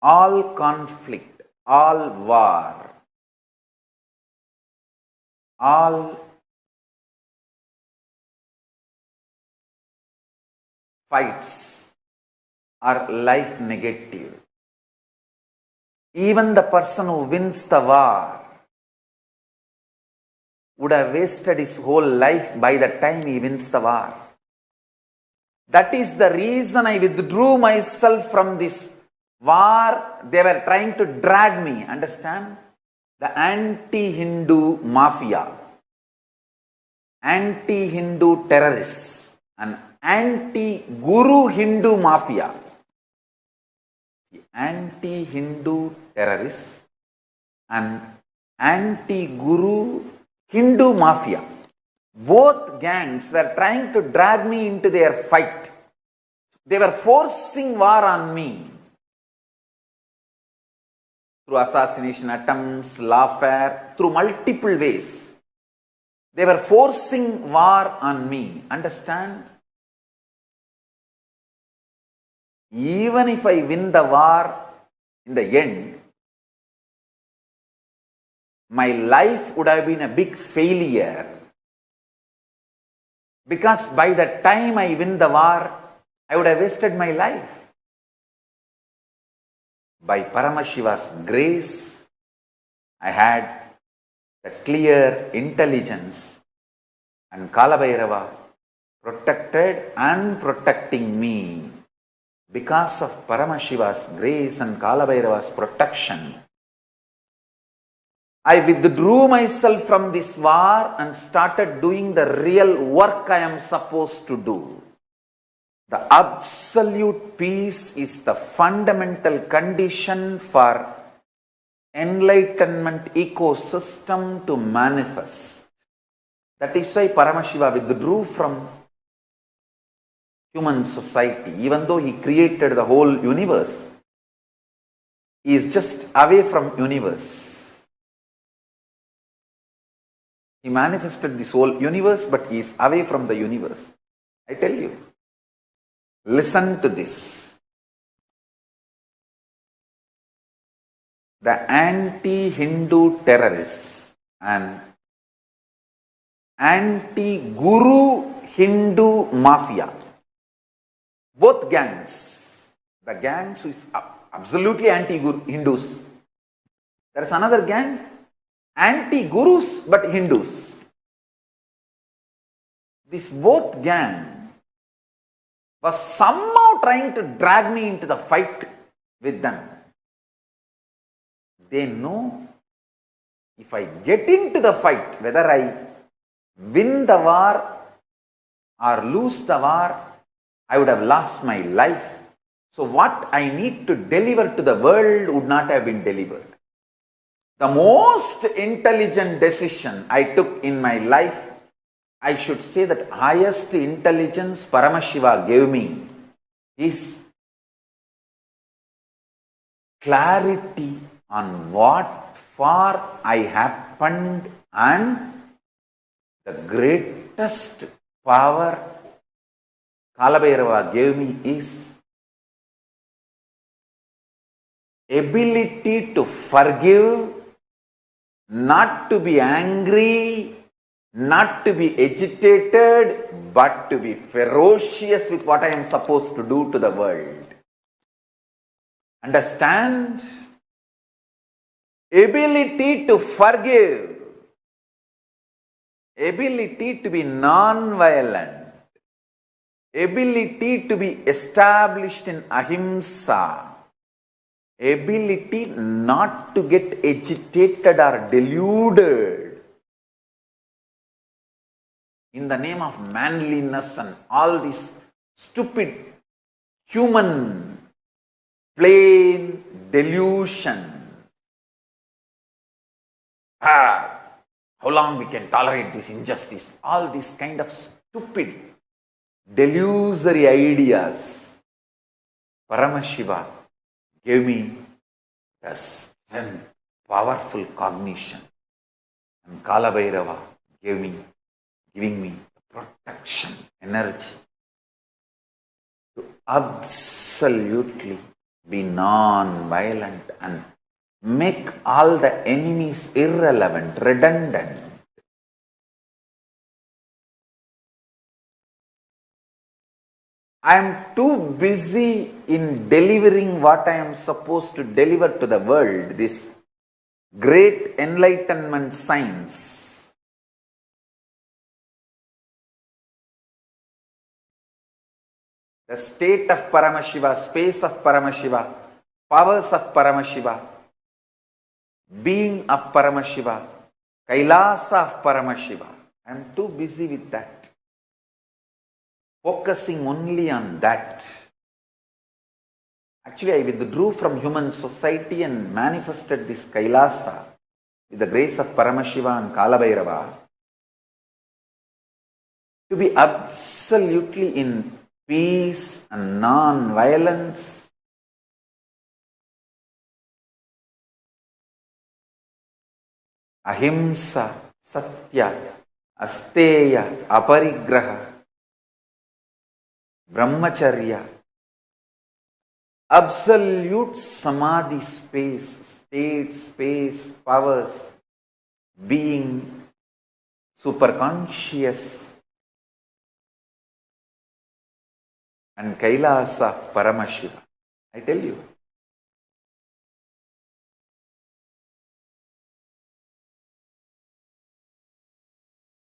all conflict, all war, all fights are life negative. Even the person who wins the war would have wasted his whole life by the time he wins the war. That is the reason I withdrew myself from this war. They were trying to drag me, understand? The anti-Hindu mafia, anti-Hindu terrorists, and anti-Guru Hindu mafia. The anti-Hindu terrorists and anti-Guru Hindu mafia. Both gangs were trying to drag me into their fight. They were forcing war on me through assassination attempts, lawfare, through multiple ways. They were forcing war on me. Understand? Even if I win the war in the end, my life would have been a big failure. Because by the time I win the war, I would have wasted my life. By Paramashiva's grace, I had the clear intelligence, and Kalabhairava protected and protecting me. Because of Paramashiva's grace and Kalabhairava's protection, I withdrew myself from this war and started doing the real work I am supposed to do. The absolute peace is the fundamental condition for enlightenment ecosystem to manifest. That is why Paramashiva withdrew from human society. Even though he created the whole universe, he is just away from universe. He manifested this whole universe, but he is away from the universe. I tell you, listen to this. The anti-Hindu terrorists and anti-Guru Hindu mafia, both gangs, the gangs who is absolutely anti-Hindus. There is another gang, anti-Gurus but Hindus. This both gang was somehow trying to drag me into the fight with them. They know if I get into the fight, whether I win the war or lose the war, I would have lost my life. So what I need to deliver to the world would not have been delivered. The most intelligent decision I took in my life, I should say that highest intelligence Paramashiva gave me, is clarity on what for I happened, and the greatest power Kalabhairava gave me is ability to forgive, not to be angry, not to be agitated, but to be ferocious with what I am supposed to do to the world. Understand? Ability to forgive, ability to be non-violent, ability to be established in ahimsa, ability not to get agitated or deluded in the name of manliness and all this stupid human plain delusion. How long we can tolerate this injustice? All these kind of stupid delusory ideas. Paramashiva gave me the strength, powerful cognition, and Kalabhairava giving me the protection, energy to absolutely be non-violent and make all the enemies irrelevant, redundant. I am too busy in delivering what I am supposed to deliver to the world, this great enlightenment science. The state of Paramashiva, space of Paramashiva, powers of Paramashiva, being of Paramashiva, Kailasa of Paramashiva. I am too busy with that, focusing only on that. Actually, I withdrew from human society and manifested this Kailasa with the grace of Paramashiva and Kalabhairava to be absolutely in peace and non-violence. Ahimsa, Satya, Asteya, Aparigraha, Brahmacharya, absolute Samadhi space, state, space, powers, being, superconscious, and Kailasa Paramashiva. I tell you.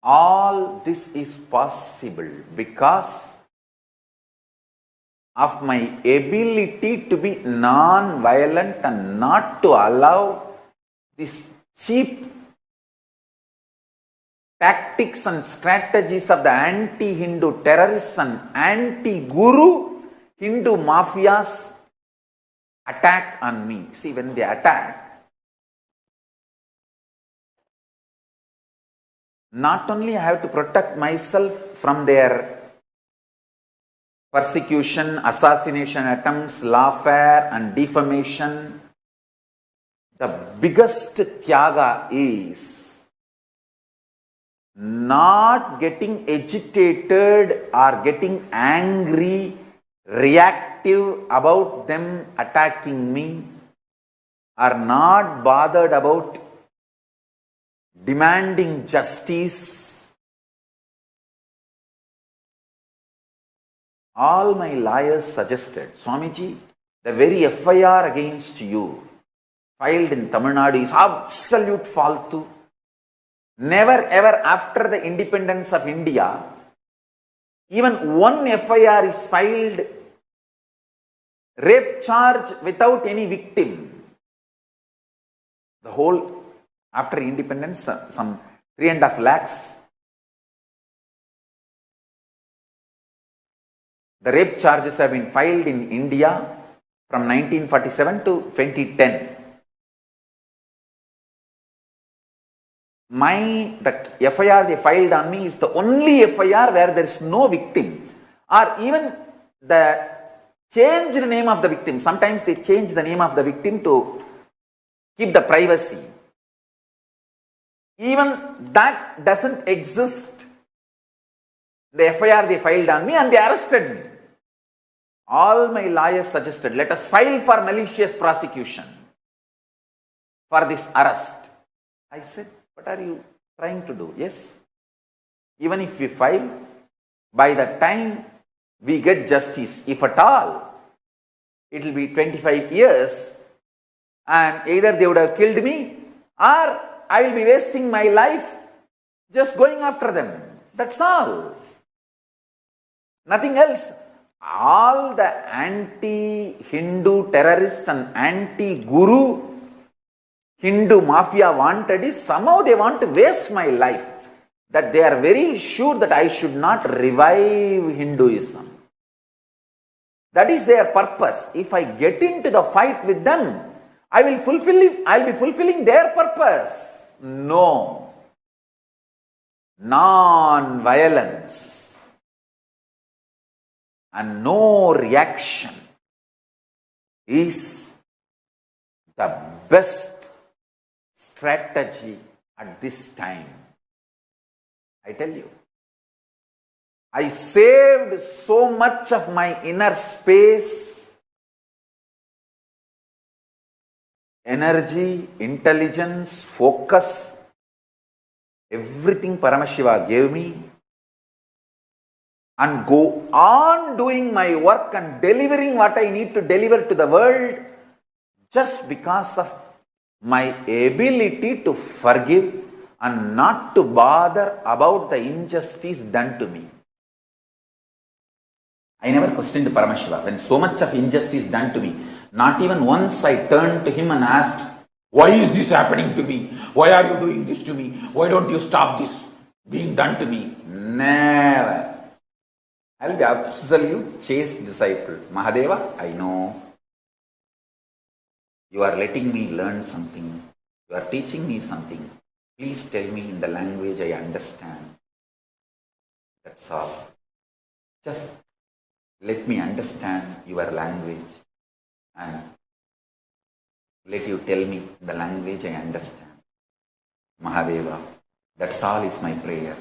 All this is possible because of my ability to be non-violent and not to allow this cheap tactics and strategies of the anti-Hindu terrorists and anti-Guru Hindu mafias attack on me. See, when they attack, not only I have to protect myself from their persecution, assassination attempts, lawfare and defamation, the biggest tyaga is not getting agitated or getting angry, reactive about them attacking me, or not bothered about demanding justice. All my lawyers suggested, Swamiji, the very FIR against you filed in Tamil Nadu is absolute faltu. Never ever after the independence of India, even one FIR is filed, rape charge without any victim. The whole, after independence, some 3.5 lakhs. The rape charges have been filed in India from 1947 to 2010. The FIR they filed on me is the only FIR where there is no victim, or even the changed name of the victim. Sometimes they change the name of the victim to keep the privacy. Even that doesn't exist. The FIR they filed on me and they arrested me. All my lawyers suggested, let us file for malicious prosecution for this arrest. I said, what are you trying to do? Yes, even if we file, by the time we get justice, if at all, it will be 25 years, and either they would have killed me or I will be wasting my life just going after them. That's all. Nothing else. All the anti-Hindu terrorists and anti-Guru Hindu mafia wanted is somehow they want to waste my life. That they are very sure that I should not revive Hinduism. That is their purpose. If I get into the fight with them, I will be fulfilling their purpose. No. Non-violence and no reaction is the best strategy at this time. I tell you, I saved so much of my inner space energy, intelligence, focus, everything Paramashiva gave me, and go on doing my work and delivering what I need to deliver to the world just because of my ability to forgive and not to bother about the injustice done to me. I never questioned Paramashiva when so much of injustice done to me. Not even once I turned to him and asked, why is this happening to me? Why are you doing this to me? Why don't you stop this being done to me? Never. I will be absolute chaste disciple. Mahadeva, I know. You are letting me learn something. You are teaching me something. Please tell me in the language I understand. That's all. Just let me understand your language and let you tell me the language I understand. Mahadeva, that's all is my prayer.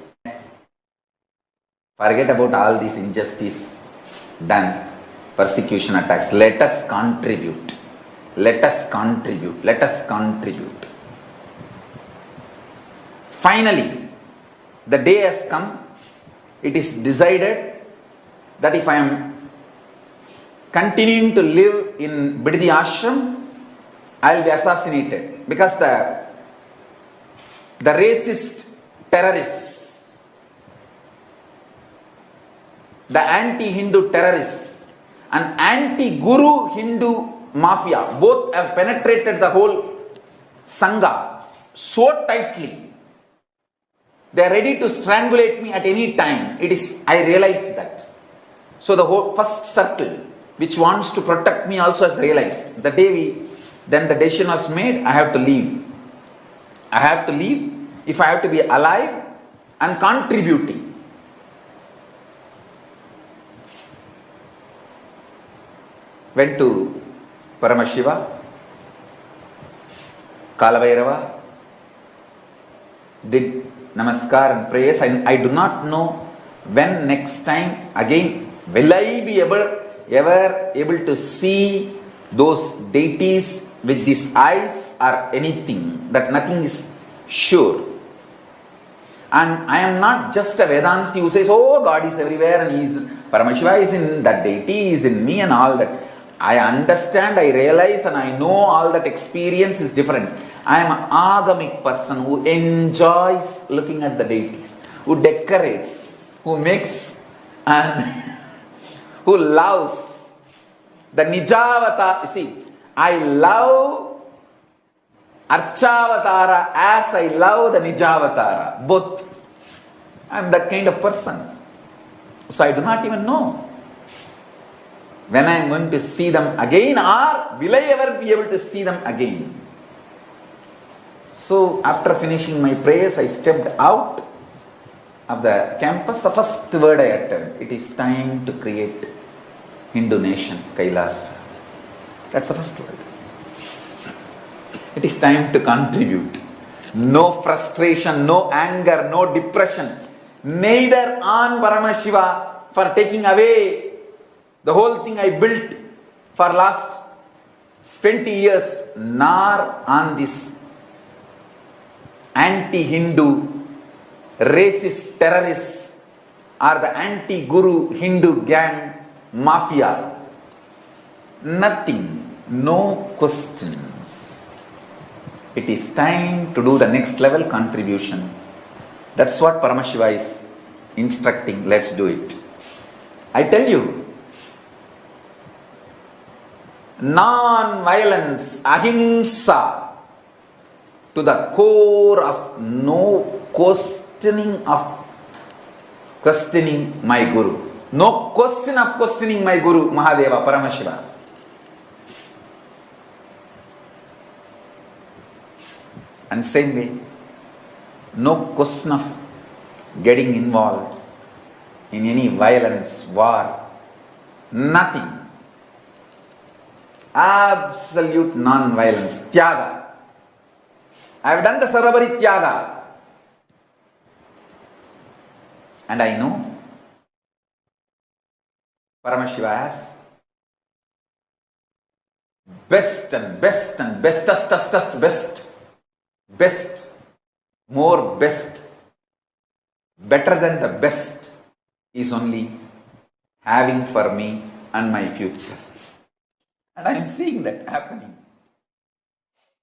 Forget about all these injustice done, persecution attacks. Let us contribute. Let us contribute. Let us contribute. Finally, the day has come. It is decided that if I am continuing to live in Bidadi Ashram, I will be assassinated because the racist terrorists, the anti-Hindu terrorists and anti-Guru Hindu mafia both have penetrated the whole Sangha so tightly. They are ready to strangulate me at any time. I realized that. So the whole first circle which wants to protect me also has realized. The day then the decision was made, I have to leave. I have to leave if I have to be alive and contributing. Went to Paramashiva, Kalabhairava, did namaskar and prayers. I do not know when next time again will I be ever able to see those deities with these eyes or anything. That nothing is sure. And I am not just a Vedanti who says, oh, God is everywhere and Paramashiva is in that deity, is in me and all that. I understand, I realize and I know all that experience is different. I am an agamic person who enjoys looking at the deities, who decorates, who makes and who loves the Nijavatara. See, I love Archavatara as I love the Nijavatara. Both. I am that kind of person. So I do not even know when I am going to see them again or will I ever be able to see them again. So after finishing my prayers, I stepped out of the campus. The first word I uttered, it is time to create Hindu nation, Kailas. That's the first word. It is time to contribute. No frustration, no anger, no depression. Neither on Paramashiva for taking away the whole thing I built for last 20 years, nor on this anti-Hindu, racist terrorists or the anti-Guru Hindu gang mafia. Nothing, no questions. It is time to do the next level contribution. That's what Paramashiva is instructing. Let's do it. I tell you, non-violence, ahimsa, to the core of no questioning my Guru. No question of questioning my Guru, Mahadeva, Paramashiva. And same way, no question of getting involved in any violence, war, nothing. Absolute non-violence, Tyaga. I have done the Sarabari Tyaga. And I know Paramashiva has best and best and bestest, best, more best, better than the best is only having for me and my future. And I am seeing that happening.